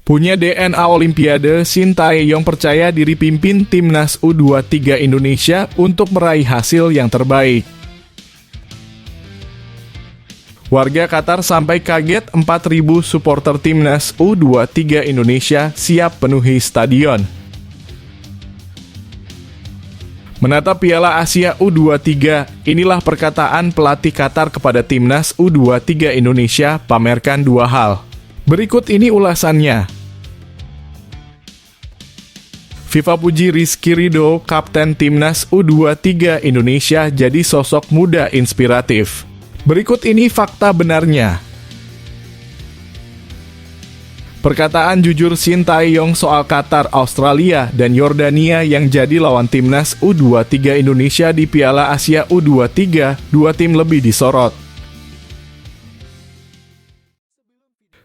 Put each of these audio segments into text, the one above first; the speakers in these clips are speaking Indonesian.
Punya DNA Olimpiade, Shin Tae-yong percaya diri pimpin timnas U23 Indonesia untuk meraih hasil yang terbaik. Warga Qatar sampai kaget 4.000 supporter timnas U23 Indonesia siap penuhi stadion. Menatap Piala Asia U23, inilah perkataan pelatih Qatar kepada timnas U23 Indonesia, pamerkan dua hal. Berikut ini ulasannya. FIFA puji Rizky Ridho, kapten timnas U23 Indonesia, jadi sosok muda inspiratif. Berikut ini fakta benarnya. Perkataan jujur Shin Tae-yong soal Qatar, Australia, dan Yordania yang jadi lawan timnas U23 Indonesia di Piala Asia U23, dua tim lebih disorot.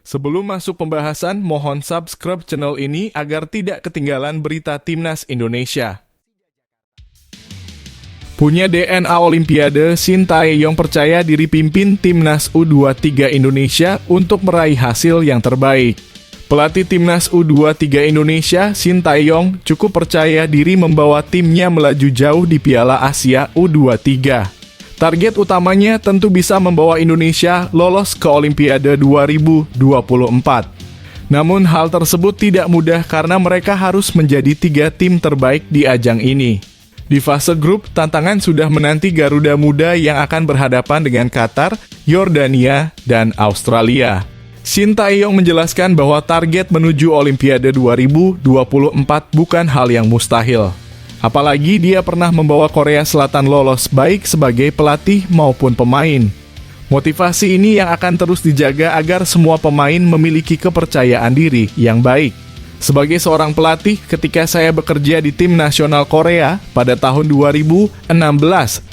Sebelum masuk pembahasan, mohon subscribe channel ini agar tidak ketinggalan berita timnas Indonesia. Punya DNA Olimpiade, Shin Tae-yong percaya diri pimpin timnas U23 Indonesia untuk meraih hasil yang terbaik. Pelatih timnas U23 Indonesia, Shin Tae-yong, cukup percaya diri membawa timnya melaju jauh di Piala Asia U23. Target utamanya tentu bisa membawa Indonesia lolos ke Olimpiade 2024. Namun hal tersebut tidak mudah karena mereka harus menjadi 3 tim terbaik di ajang ini. Di fase grup, tantangan sudah menanti Garuda Muda yang akan berhadapan dengan Qatar, Yordania, dan Australia. Shin Tae-yong menjelaskan bahwa target menuju Olimpiade 2024 bukan hal yang mustahil. Apalagi dia pernah membawa Korea Selatan lolos baik sebagai pelatih maupun pemain. Motivasi ini yang akan terus dijaga agar semua pemain memiliki kepercayaan diri yang baik. Sebagai seorang pelatih, ketika saya bekerja di tim nasional Korea pada tahun 2016,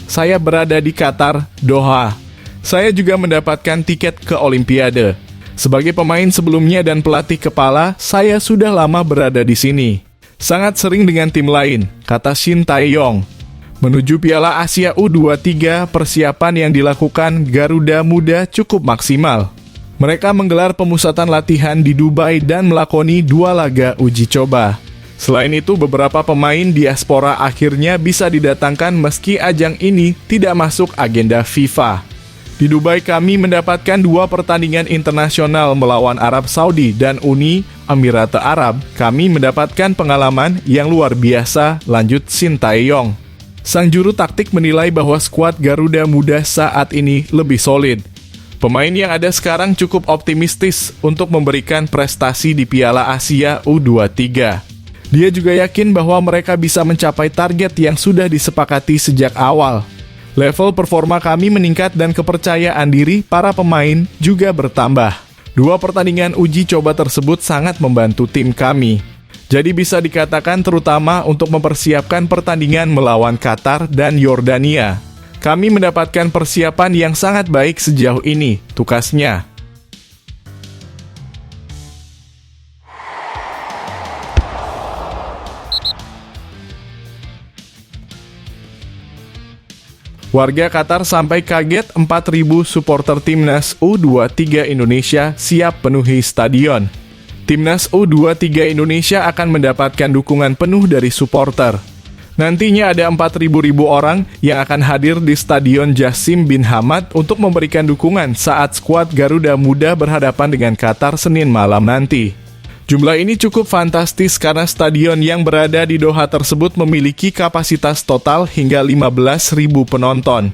saya berada di Qatar, Doha. Saya juga mendapatkan tiket ke Olimpiade. Sebagai pemain sebelumnya dan pelatih kepala, saya sudah lama berada di sini. Sangat sering dengan tim lain, kata Shin Tae-yong. Menuju Piala Asia U23, persiapan yang dilakukan Garuda Muda cukup maksimal. Mereka menggelar pemusatan latihan di Dubai dan melakoni 2 laga uji coba. Selain itu, beberapa pemain diaspora akhirnya bisa didatangkan meski ajang ini tidak masuk agenda FIFA. Di Dubai kami mendapatkan 2 pertandingan internasional melawan Arab Saudi dan Uni Emirat Arab. Kami mendapatkan pengalaman yang luar biasa, lanjut Shin Tae-yong. Sang juru taktik menilai bahwa skuad Garuda Muda saat ini lebih solid. Pemain yang ada sekarang cukup optimistis untuk memberikan prestasi di Piala Asia U23. Dia juga yakin bahwa mereka bisa mencapai target yang sudah disepakati sejak awal. Level performa kami meningkat dan kepercayaan diri para pemain juga bertambah. 2 pertandingan uji coba tersebut sangat membantu tim kami. Jadi bisa dikatakan terutama untuk mempersiapkan pertandingan melawan Qatar dan Yordania. Kami mendapatkan persiapan yang sangat baik sejauh ini, tukasnya. Warga Qatar sampai kaget 4.000 supporter timnas U23 Indonesia siap penuhi stadion. Timnas U23 Indonesia akan mendapatkan dukungan penuh dari supporter. Nantinya ada 4.000 orang yang akan hadir di Stadion Jassim bin Hamad untuk memberikan dukungan saat skuad Garuda Muda berhadapan dengan Qatar Senin malam nanti. Jumlah ini cukup fantastis karena stadion yang berada di Doha tersebut memiliki kapasitas total hingga 15.000 penonton.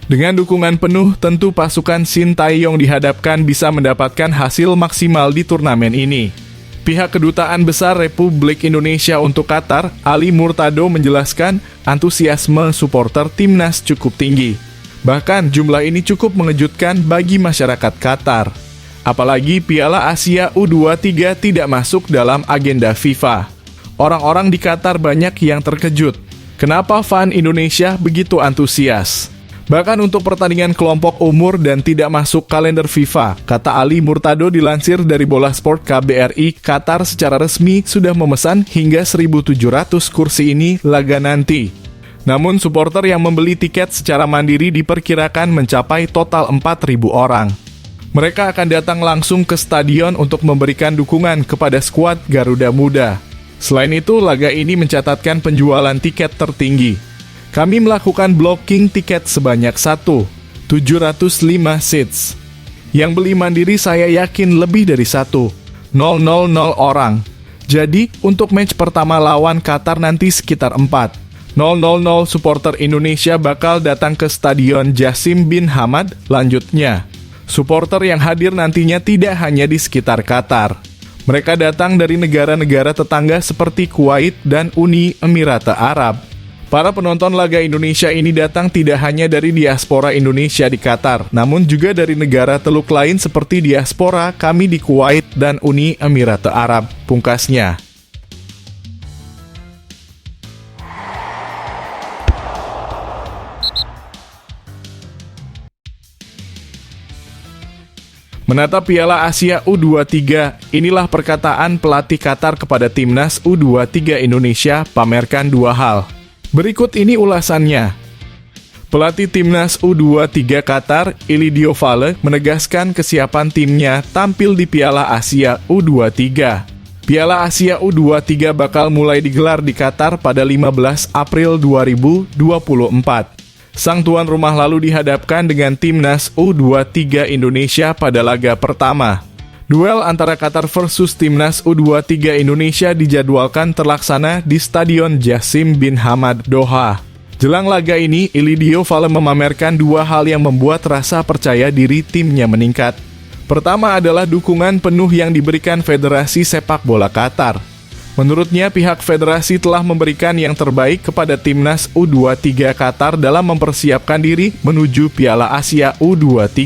Dengan dukungan penuh, tentu pasukan Shin Tae-yong dihadapkan bisa mendapatkan hasil maksimal di turnamen ini. Pihak Kedutaan Besar Republik Indonesia untuk Qatar, Ali Murtado, menjelaskan antusiasme supporter timnas cukup tinggi. Bahkan jumlah ini cukup mengejutkan bagi masyarakat Qatar. Apalagi Piala Asia U23 tidak masuk dalam agenda FIFA. Orang-orang di Qatar banyak yang terkejut. Kenapa fan Indonesia begitu antusias? Bahkan untuk pertandingan kelompok umur dan tidak masuk kalender FIFA, kata Ali Murtado dilansir dari Bola Sport KBRI, Qatar secara resmi sudah memesan hingga 1.700 kursi ini laga nanti. Namun supporter yang membeli tiket secara mandiri diperkirakan mencapai total 4.000 orang. Mereka akan datang langsung ke stadion untuk memberikan dukungan kepada skuad Garuda Muda. Selain itu, laga ini mencatatkan penjualan tiket tertinggi. Kami melakukan blocking tiket sebanyak 705 seats. Yang beli mandiri saya yakin lebih dari 1,000 orang. Jadi, untuk match pertama lawan Qatar nanti sekitar 4,000 supporter Indonesia bakal datang ke Stadion Jassim bin Hamad. Lanjutnya, supporter yang hadir nantinya tidak hanya di sekitar Qatar. Mereka datang dari negara-negara tetangga seperti Kuwait dan Uni Emirat Arab. Para penonton laga Indonesia ini datang tidak hanya dari diaspora Indonesia di Qatar, namun juga dari negara Teluk lain seperti diaspora kami di Kuwait dan Uni Emirat Arab, pungkasnya. Menatap Piala Asia U23, inilah perkataan pelatih Qatar kepada timnas U23 Indonesia, pamerkan dua hal. Berikut ini ulasannya. Pelatih timnas U23 Qatar, Ilidio Fale, menegaskan kesiapan timnya tampil di Piala Asia U23. Piala Asia U23 bakal mulai digelar di Qatar pada 15 April 2024. Sang tuan rumah lalu dihadapkan dengan timnas U23 Indonesia pada laga pertama. Duel antara Qatar versus timnas U23 Indonesia dijadwalkan terlaksana di Stadion Jassim bin Hamad, Doha. Jelang laga ini, Ilidio Fale memamerkan dua hal yang membuat rasa percaya diri timnya meningkat. Pertama adalah dukungan penuh yang diberikan Federasi Sepak Bola Qatar. Menurutnya, pihak federasi telah memberikan yang terbaik kepada timnas U23 Qatar dalam mempersiapkan diri menuju Piala Asia U23.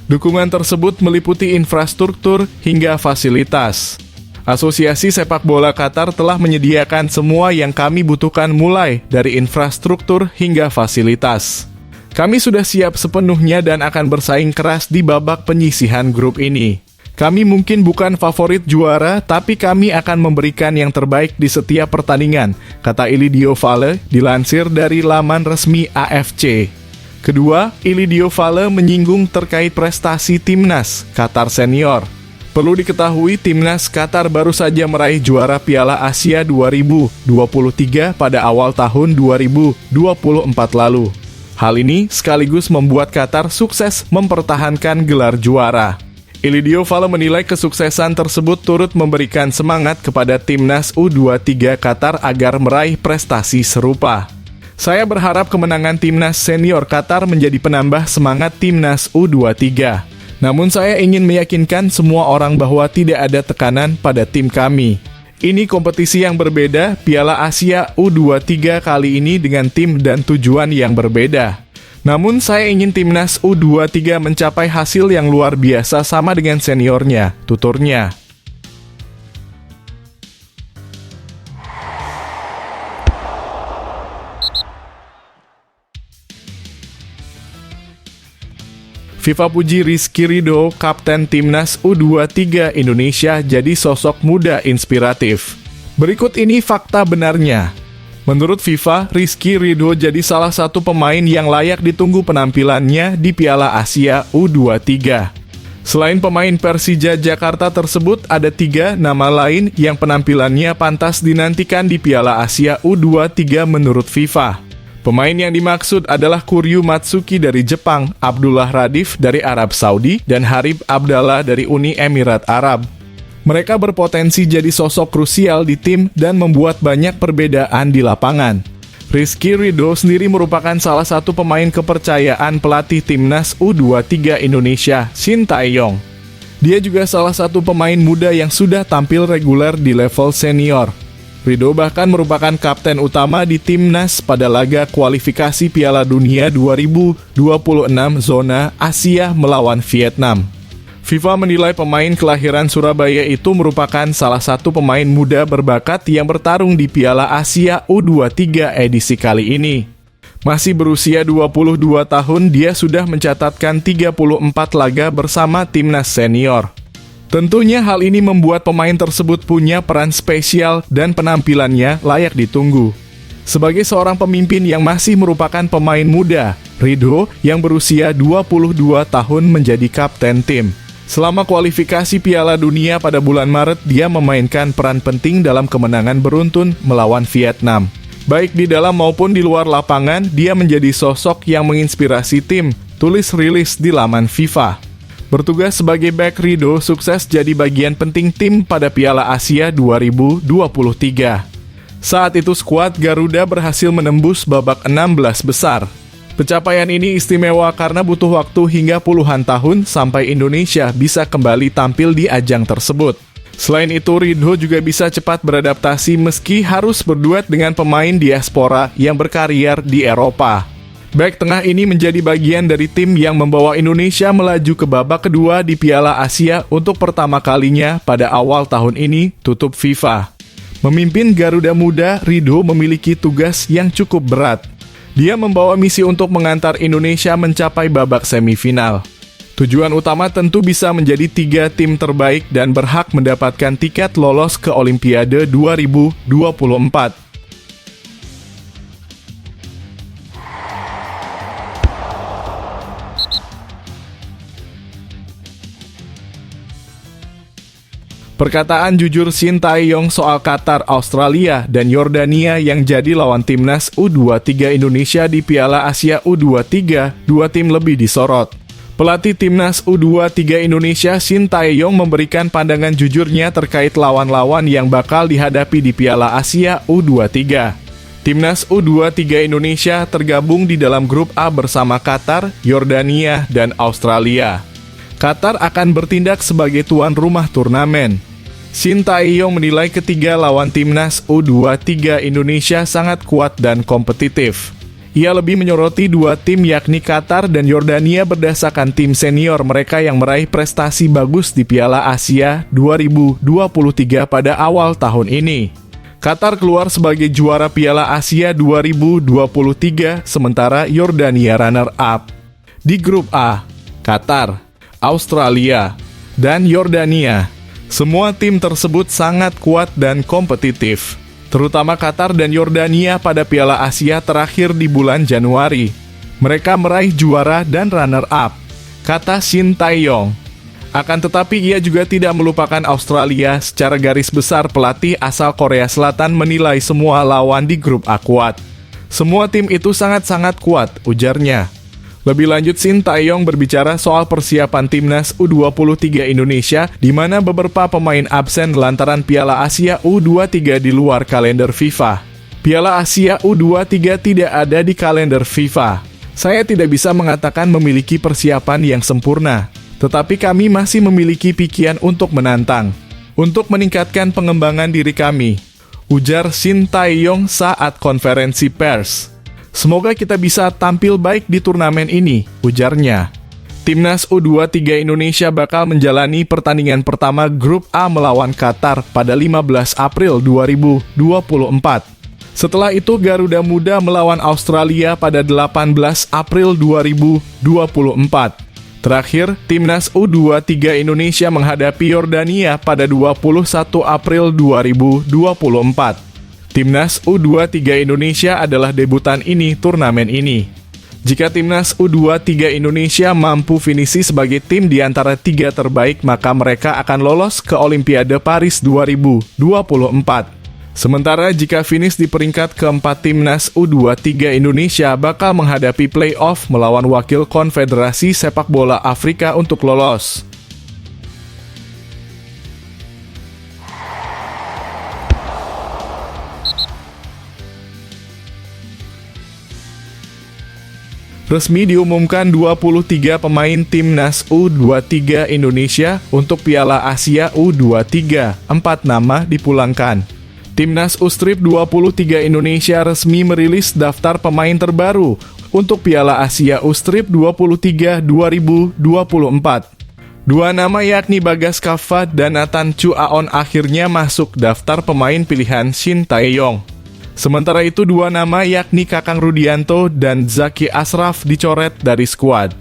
Dukungan tersebut meliputi infrastruktur hingga fasilitas. Asosiasi Sepak Bola Qatar telah menyediakan semua yang kami butuhkan mulai dari infrastruktur hingga fasilitas. Kami sudah siap sepenuhnya dan akan bersaing keras di babak penyisihan grup ini. Kami mungkin bukan favorit juara, tapi kami akan memberikan yang terbaik di setiap pertandingan, kata Ilidio Fale, dilansir dari laman resmi AFC. Kedua, Ilidio Fale menyinggung terkait prestasi timnas Qatar senior. Perlu diketahui, timnas Qatar baru saja meraih juara Piala Asia 2023 pada awal tahun 2024 lalu. Hal ini sekaligus membuat Qatar sukses mempertahankan gelar juara. Ilidio Fale menilai kesuksesan tersebut turut memberikan semangat kepada timnas U23 Qatar agar meraih prestasi serupa. Saya berharap kemenangan timnas senior Qatar menjadi penambah semangat timnas U23. Namun saya ingin meyakinkan semua orang bahwa tidak ada tekanan pada tim kami. Ini kompetisi yang berbeda, Piala Asia U23 kali ini dengan tim dan tujuan yang berbeda. Namun saya ingin timnas U23 mencapai hasil yang luar biasa sama dengan seniornya, tuturnya. FIFA puji Rizky Ridho, kapten timnas U23 Indonesia, jadi sosok muda inspiratif. Berikut ini fakta benarnya. Menurut FIFA, Rizky Ridho jadi salah satu pemain yang layak ditunggu penampilannya di Piala Asia U23. Selain pemain Persija Jakarta tersebut, ada 3 nama lain yang penampilannya pantas dinantikan di Piala Asia U23 menurut FIFA. Pemain yang dimaksud adalah Kuryu Matsuki dari Jepang, Abdullah Radif dari Arab Saudi, dan Harib Abdallah dari Uni Emirat Arab. Mereka berpotensi jadi sosok krusial di tim dan membuat banyak perbedaan di lapangan. Rizky Ridho sendiri merupakan salah satu pemain kepercayaan pelatih timnas U23 Indonesia, Shin Tae-yong. Dia juga salah satu pemain muda yang sudah tampil reguler di level senior. Ridho bahkan merupakan kapten utama di timnas pada laga kualifikasi Piala Dunia 2026 zona Asia melawan Vietnam. FIFA menilai pemain kelahiran Surabaya itu merupakan salah satu pemain muda berbakat yang bertarung di Piala Asia U23 edisi kali ini. Masih berusia 22 tahun, dia sudah mencatatkan 34 laga bersama timnas senior. Tentunya hal ini membuat pemain tersebut punya peran spesial dan penampilannya layak ditunggu. Sebagai seorang pemimpin yang masih merupakan pemain muda, Ridho yang berusia 22 tahun menjadi kapten tim. Selama kualifikasi Piala Dunia pada bulan Maret, dia memainkan peran penting dalam kemenangan beruntun melawan Vietnam. Baik di dalam maupun di luar lapangan, dia menjadi sosok yang menginspirasi tim, tulis rilis di laman FIFA. Bertugas sebagai bek, Ridho sukses jadi bagian penting tim pada Piala Asia 2023. Saat itu skuad Garuda berhasil menembus babak 16 besar. Pencapaian ini istimewa karena butuh waktu hingga puluhan tahun sampai Indonesia bisa kembali tampil di ajang tersebut. Selain itu, Ridho juga bisa cepat beradaptasi meski harus berduet dengan pemain diaspora yang berkarier di Eropa. Bek tengah ini menjadi bagian dari tim yang membawa Indonesia melaju ke babak kedua di Piala Asia untuk pertama kalinya pada awal tahun ini, tutup FIFA. Memimpin Garuda Muda, Ridho memiliki tugas yang cukup berat. Dia membawa misi untuk mengantar Indonesia mencapai babak semifinal. Tujuan utama tentu bisa menjadi 3 tim terbaik dan berhak mendapatkan tiket lolos ke Olimpiade 2024. Perkataan jujur Shin Tae-yong soal Qatar, Australia, dan Yordania yang jadi lawan timnas U23 Indonesia di Piala Asia U23, 2 tim lebih disorot. Pelatih timnas U23 Indonesia Shin Tae-yong memberikan pandangan jujurnya terkait lawan-lawan yang bakal dihadapi di Piala Asia U23. Timnas U23 Indonesia tergabung di dalam grup A bersama Qatar, Yordania, dan Australia. Qatar akan bertindak sebagai tuan rumah turnamen. Shin Tae-yong menilai ketiga lawan timnas U23 Indonesia sangat kuat dan kompetitif. Ia lebih menyoroti 2 tim yakni Qatar dan Yordania berdasarkan tim senior mereka yang meraih prestasi bagus di Piala Asia 2023 pada awal tahun ini. Qatar keluar sebagai juara Piala Asia 2023, sementara Yordania runner-up. Di grup A, Qatar, Australia, dan Yordania. Semua tim tersebut sangat kuat dan kompetitif, terutama Qatar dan Yordania pada Piala Asia terakhir di bulan Januari. Mereka meraih juara dan runner-up, kata Shin Tae-yong. Akan tetapi ia juga tidak melupakan Australia. Secara garis besar, pelatih asal Korea Selatan menilai semua lawan di grup A kuat. Semua tim itu sangat-sangat kuat, ujarnya. Lebih lanjut, Shin Tae-yong berbicara soal persiapan timnas U23 Indonesia, di mana beberapa pemain absen lantaran Piala Asia U23 di luar kalender FIFA. Piala Asia U23 tidak ada di kalender FIFA. Saya tidak bisa mengatakan memiliki persiapan yang sempurna, tetapi kami masih memiliki pikiran untuk menantang, untuk meningkatkan pengembangan diri kami, ujar Shin Tae-yong saat konferensi pers. Semoga kita bisa tampil baik di turnamen ini, ujarnya. Timnas U23 Indonesia bakal menjalani pertandingan pertama grup A melawan Qatar pada 15 April 2024. Setelah itu Garuda Muda melawan Australia pada 18 April 2024. Terakhir, Timnas U23 Indonesia menghadapi Yordania pada 21 April 2024. Timnas U23 Indonesia adalah debutan turnamen ini. Jika Timnas U23 Indonesia mampu finisi sebagai tim di antara 3 terbaik, maka mereka akan lolos ke Olimpiade Paris 2024. Sementara jika finish di peringkat keempat, Timnas U23 Indonesia bakal menghadapi play-off melawan wakil Konfederasi Sepak Bola Afrika untuk lolos. Resmi diumumkan 23 pemain Timnas U23 Indonesia untuk Piala Asia U23, 4 nama dipulangkan. Timnas U-Strip 23 Indonesia resmi merilis daftar pemain terbaru untuk Piala Asia U-Strip 23 2024. 2 nama yakni Bagas Kava dan Nathan Chu Aon akhirnya masuk daftar pemain pilihan Shin Tae-yong. Sementara itu 2 nama yakni Kakang Rudianto dan Zaki Ashraf dicoret dari skuad.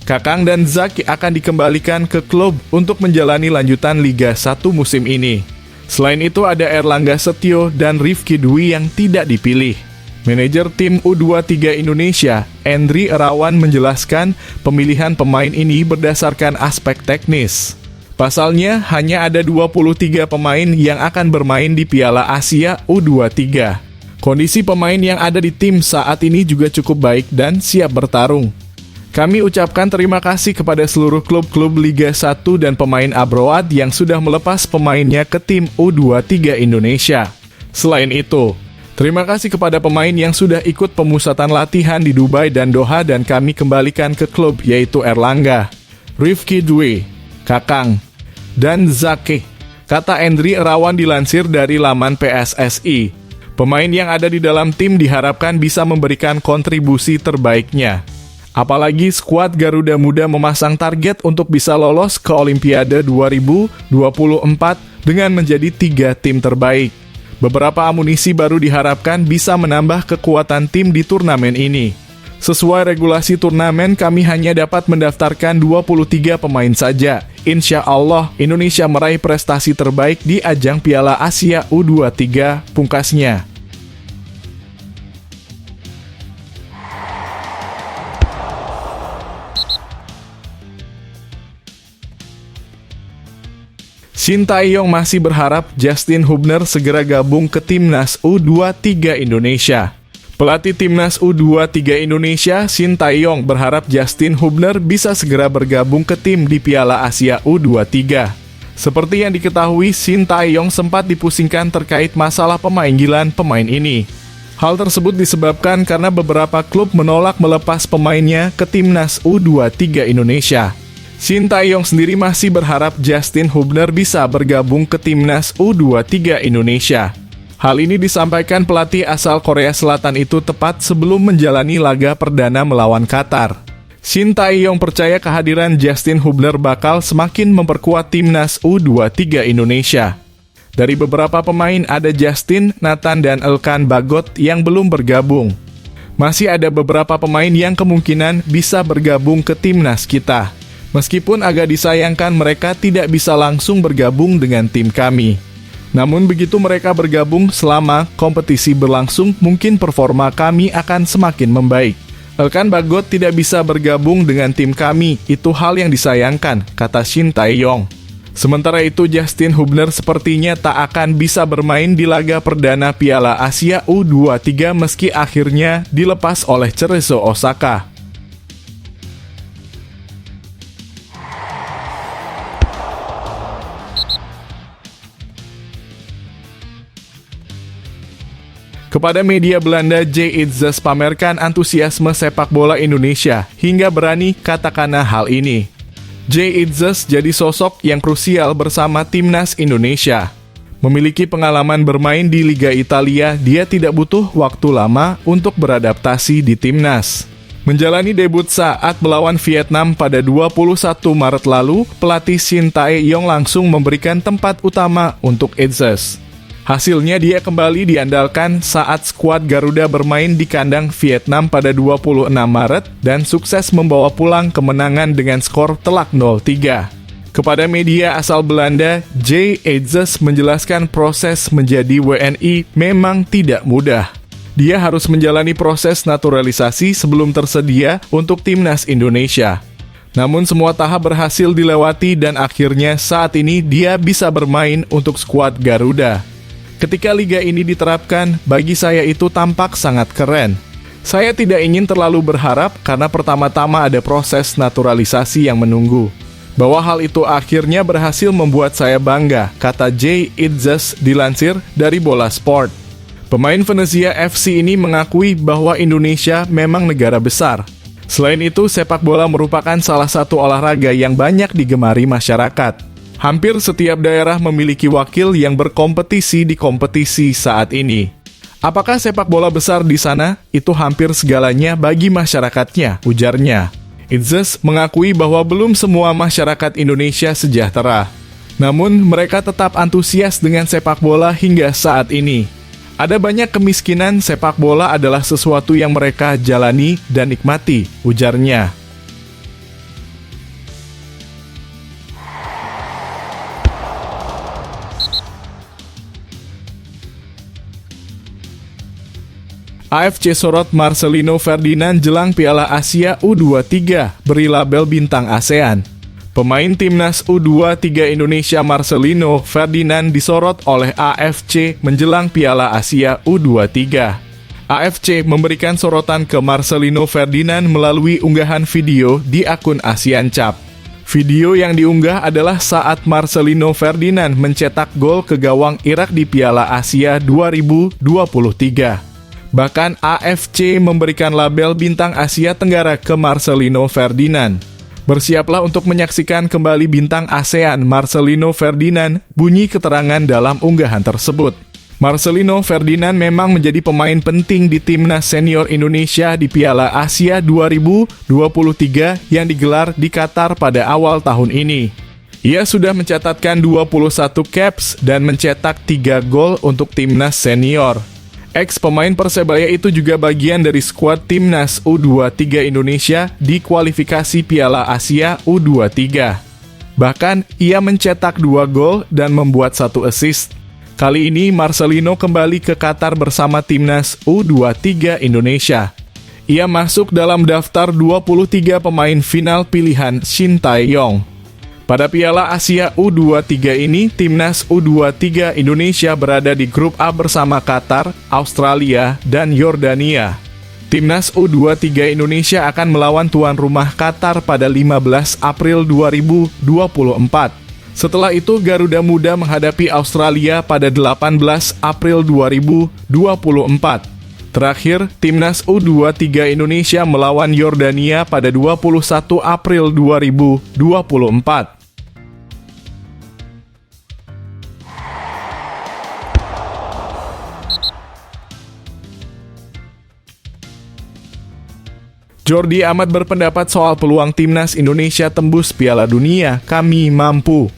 Kakang dan Zaki akan dikembalikan ke klub untuk menjalani lanjutan Liga 1 musim ini. Selain itu ada Erlangga Setio dan Rifki Dwi yang tidak dipilih. Manajer tim U23 Indonesia, Endri Irawan menjelaskan pemilihan pemain ini berdasarkan aspek teknis. Pasalnya, hanya ada 23 pemain yang akan bermain di Piala Asia U23. Kondisi pemain yang ada di tim saat ini juga cukup baik dan siap bertarung. Kami ucapkan terima kasih kepada seluruh klub-klub Liga 1 dan pemain abroad yang sudah melepas pemainnya ke tim U23 Indonesia. Selain itu, terima kasih kepada pemain yang sudah ikut pemusatan latihan di Dubai dan Doha dan kami kembalikan ke klub, yaitu Erlangga, Rifki Dwi, Kakang, dan Zaki, kata Endri Irawan dilansir dari laman PSSI. Pemain yang ada di dalam tim diharapkan bisa memberikan kontribusi terbaiknya. Apalagi skuad Garuda Muda memasang target untuk bisa lolos ke Olimpiade 2024 dengan menjadi 3 tim terbaik. Beberapa amunisi baru diharapkan bisa menambah kekuatan tim di turnamen ini. Sesuai regulasi turnamen, kami hanya dapat mendaftarkan 23 pemain saja. Insya Allah, Indonesia meraih prestasi terbaik di ajang Piala Asia U23, pungkasnya. Sintayong masih berharap Justin Hubner segera gabung ke Timnas U23 Indonesia. Pelatih Timnas U23 Indonesia, Sintayong, berharap Justin Hubner bisa segera bergabung ke tim di Piala Asia U23. Seperti yang diketahui, Sintayong sempat dipusingkan terkait masalah pemanggilan pemain ini. Hal tersebut disebabkan karena beberapa klub menolak melepas pemainnya ke Timnas U23 Indonesia. Sintayong sendiri masih berharap Justin Hubner bisa bergabung ke Timnas U23 Indonesia. Hal ini disampaikan pelatih asal Korea Selatan itu tepat sebelum menjalani laga perdana melawan Qatar. Sintayong percaya kehadiran Justin Hubner bakal semakin memperkuat Timnas U23 Indonesia. Dari beberapa pemain ada Justin, Nathan, dan Elkan Bagot yang belum bergabung. Masih ada beberapa pemain yang kemungkinan bisa bergabung ke Timnas kita. Meskipun agak disayangkan mereka tidak bisa langsung bergabung dengan tim kami. Namun begitu mereka bergabung selama kompetisi berlangsung, mungkin performa kami akan semakin membaik. Elkan Bagot tidak bisa bergabung dengan tim kami, itu hal yang disayangkan, kata Sintayong. Sementara itu Justin Hubner sepertinya tak akan bisa bermain di laga perdana Piala Asia U23 meski akhirnya dilepas oleh Cerezo Osaka. Kepada media Belanda, J. Itzes pamerkan antusiasme sepak bola Indonesia hingga berani katakanlah hal ini. J. Itzes jadi sosok yang krusial bersama Timnas Indonesia. Memiliki pengalaman bermain di Liga Italia, dia tidak butuh waktu lama untuk beradaptasi di Timnas. Menjalani debut saat melawan Vietnam pada 21 Maret lalu, pelatih Sintayong langsung memberikan tempat utama untuk Itzes. Hasilnya dia kembali diandalkan saat skuad Garuda bermain di kandang Vietnam pada 26 Maret dan sukses membawa pulang kemenangan dengan skor telak 0-3. Kepada media asal Belanda, J. Itzes menjelaskan proses menjadi WNI memang tidak mudah. Dia harus menjalani proses naturalisasi sebelum tersedia untuk Timnas Indonesia. Namun semua tahap berhasil dilewati dan akhirnya saat ini dia bisa bermain untuk skuad Garuda. Ketika liga ini diterapkan, bagi saya itu tampak sangat keren. Saya tidak ingin terlalu berharap karena pertama-tama ada proses naturalisasi yang menunggu. Bahwa hal itu akhirnya berhasil membuat saya bangga, kata J. Itzes dilansir dari Bola Sport. Pemain Venezia FC ini mengakui bahwa Indonesia memang negara besar. Selain itu, sepak bola merupakan salah satu olahraga yang banyak digemari masyarakat. Hampir setiap daerah memiliki wakil yang berkompetisi di kompetisi saat ini. Apakah sepak bola besar di sana? Itu hampir segalanya bagi masyarakatnya, ujarnya. Itzes mengakui bahwa belum semua masyarakat Indonesia sejahtera. Namun, mereka tetap antusias dengan sepak bola hingga saat ini. Ada banyak kemiskinan, sepak bola adalah sesuatu yang mereka jalani dan nikmati, ujarnya. AFC sorot Marcelino Ferdinand jelang Piala Asia U23, beri label bintang ASEAN. Pemain timnas U23 Indonesia Marcelino Ferdinand disorot oleh AFC menjelang Piala Asia U23. AFC memberikan sorotan ke Marcelino Ferdinand melalui unggahan video di akun ASEAN Cup. Video yang diunggah adalah saat Marcelino Ferdinand mencetak gol ke gawang Irak di Piala Asia 2023. Bahkan AFC memberikan label bintang Asia Tenggara ke Marcelino Ferdinand. Bersiaplah untuk menyaksikan kembali bintang ASEAN Marcelino Ferdinand, bunyi keterangan dalam unggahan tersebut. Marcelino Ferdinand memang menjadi pemain penting di timnas senior Indonesia di Piala Asia 2023 yang digelar di Qatar pada awal tahun ini. Ia sudah mencatatkan 21 caps dan mencetak 3 gol untuk timnas senior. Ex-pemain Persebaya itu juga bagian dari skuad timnas U23 Indonesia di kualifikasi Piala Asia U23. Bahkan, ia mencetak 2 gol dan membuat 1 assist. Kali ini, Marcelino kembali ke Qatar bersama timnas U23 Indonesia. Ia masuk dalam daftar 23 pemain final pilihan Shin Tae-yong. Pada Piala Asia U23 ini, timnas U23 Indonesia berada di grup A bersama Qatar, Australia, dan Yordania. Timnas U23 Indonesia akan melawan tuan rumah Qatar pada 15 April 2024. Setelah itu, Garuda Muda menghadapi Australia pada 18 April 2024. Terakhir, timnas U23 Indonesia melawan Yordania pada 21 April 2024. Jordi Amat berpendapat soal peluang timnas Indonesia tembus Piala Dunia, kami mampu.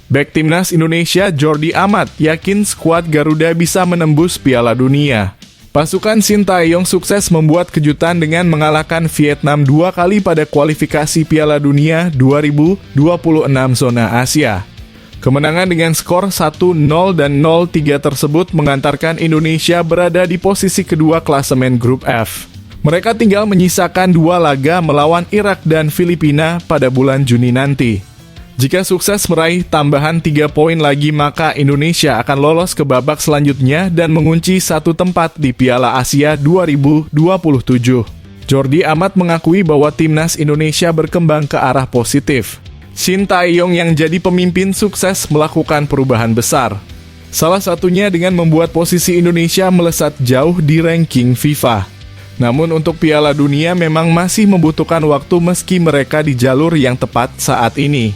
Bek timnas Indonesia Jordi Amat yakin skuad Garuda bisa menembus Piala Dunia. Pasukan Shin Tae-yong sukses membuat kejutan dengan mengalahkan Vietnam 2 kali pada kualifikasi Piala Dunia 2026 zona Asia. Kemenangan dengan skor 1-0 dan 0-3 tersebut mengantarkan Indonesia berada di posisi kedua klasemen grup F. Mereka tinggal menyisakan 2 laga melawan Irak dan Filipina pada bulan Juni nanti. Jika sukses meraih tambahan 3 poin lagi, maka Indonesia akan lolos ke babak selanjutnya dan mengunci 1 tempat di Piala Asia 2027. Jordi Amat mengakui bahwa timnas Indonesia berkembang ke arah positif. Shin Tae-yong yang jadi pemimpin sukses melakukan perubahan besar. Salah satunya dengan membuat posisi Indonesia melesat jauh di ranking FIFA. Namun untuk Piala Dunia memang masih membutuhkan waktu meski mereka di jalur yang tepat saat ini.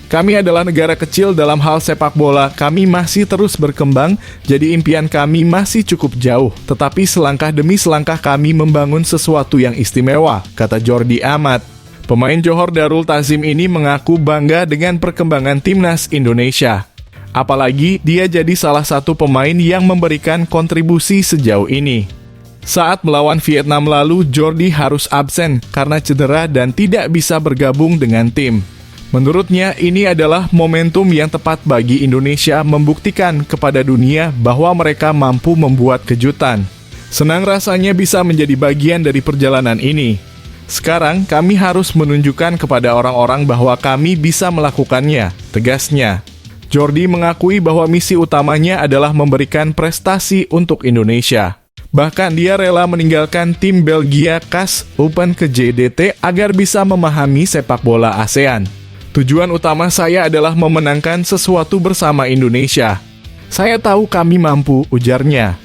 Kami adalah negara kecil dalam hal sepak bola, kami masih terus berkembang, jadi impian kami masih cukup jauh. Tetapi selangkah demi selangkah kami membangun sesuatu yang istimewa, kata Jordi Amat. Pemain Johor Darul Ta'zim ini mengaku bangga dengan perkembangan timnas Indonesia. Apalagi dia jadi salah satu pemain yang memberikan kontribusi sejauh ini. Saat melawan Vietnam lalu, Jordi harus absen karena cedera dan tidak bisa bergabung dengan tim. Menurutnya, ini adalah momentum yang tepat bagi Indonesia membuktikan kepada dunia bahwa mereka mampu membuat kejutan. Senang rasanya bisa menjadi bagian dari perjalanan ini. Sekarang, kami harus menunjukkan kepada orang-orang bahwa kami bisa melakukannya, tegasnya. Jordi mengakui bahwa misi utamanya adalah memberikan prestasi untuk Indonesia. Bahkan dia rela meninggalkan tim Belgia CAS Open ke JDT agar bisa memahami sepak bola ASEAN. Tujuan utama saya adalah memenangkan sesuatu bersama Indonesia. Saya tahu kami mampu, ujarnya.